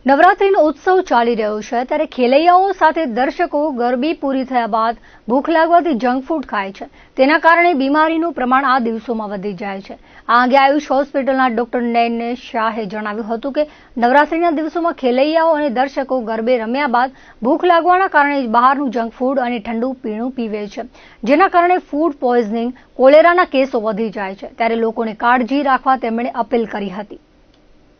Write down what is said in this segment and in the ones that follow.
નવરાત્રીનો ઉત્સવ ચાલી રહ્યો છે ત્યારે ખેલૈયાઓ સાથે દર્શકો ગરબી પૂરી થયા બાદ ભૂખ લાગવાથી જંક ફૂડ ખાય છે. તેના કારણે બીમારીનું પ્રમાણ આ દિવસોમાં વધી જાય છે. આ અંગે આયુષ હોસ્પિટલના ડોક્ટર નૈન શાહે જણાવ્યું હતું કે નવરાત્રીના દિવસોમાં ખેલૈયાઓ અને દર્શકો ગરબે રમ્યા બાદ ભૂખ લાગવાના કારણે બહારનું જંક ફૂડ અને ઠંડુ પીણું પીવે છે, જેના કારણે ફૂડ પોઈઝનિંગ, કોલેરાના કેસો વધી જાય છે. ત્યારે લોકોને કાળજી રાખવા તેમણે અપીલ કરી હતી.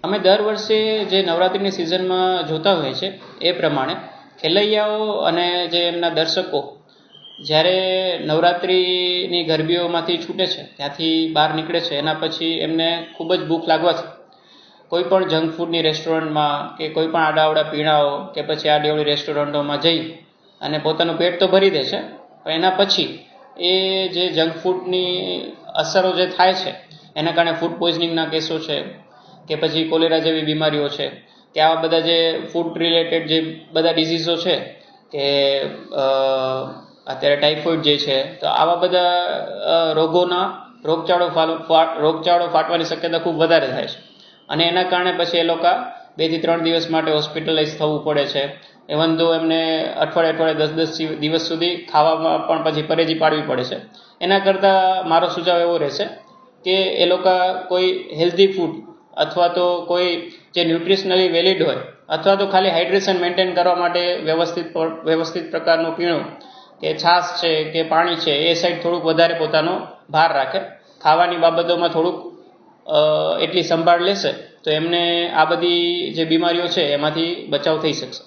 અમે દર વર્ષે જે નવરાત્રિની સિઝનમાં જોતા હોય છે એ પ્રમાણે ખેલૈયાઓ અને જે એમના દર્શકો જ્યારે નવરાત્રિની ગરબીઓમાંથી છૂટે છે, ત્યાંથી બહાર નીકળે છે, એના પછી એમને ખૂબ જ ભૂખ લાગવાથી કોઈ પણ જંક ફૂડની રેસ્ટોરન્ટમાં કે કોઈ પણ આડાઅવડા પીણાઓ કે પછી આડીઅવળી રેસ્ટોરન્ટોમાં જઈ અને પોતાનું પેટ તો ભરી દે છે, પણ એના પછી એ જે જંક ફૂડની અસરો જે થાય છે એના કારણે ફૂડ પોઈઝનિંગના કેસો છે કે પછી કોલેરા જેવી બીમારીઓ છે કે આવા બધા જે ફૂડ રિલેટેડ જે બધા ડિઝીઝો છે કે અત્યારે ટાઇફોઇડ જે છે, તો આવા બધા રોગચાળો ફાટવાની શક્યતા ખૂબ વધારે થાય છે અને એના કારણે પછી એ લોકો 2 થી 3 દિવસ માટે હોસ્પિટલાઇઝ થવું પડે છે. ઇવન તો એમને અઠવાડિયે 10 દિવસ સુધી ખાવામાં પણ પછી પરેજી પાડવી પડે છે. એના કરતાં મારો સુઝાવ એવો રહેશે કે એ લોકો કોઈ હેલ્ધી ફૂડ અથવા તો કોઈ જે ન્યુટ્રિશનલી વેલિડ હોય અથવા તો ખાલી હાઇડ્રેશન મેન્ટેન કરવા માટે વ્યવસ્થિત પ્રકારનું પીણું કે છાશ છે કે પાણી છે એ સાઈડ થોડુંક વધારે પોતાનો ભાર રાખે. ખાવાની બાબતોમાં થોડુંક એટલી સંભાળ લેશે તો એમને આ બધી જે બીમારીઓ છે એમાંથી બચાવ થઈ શકશે.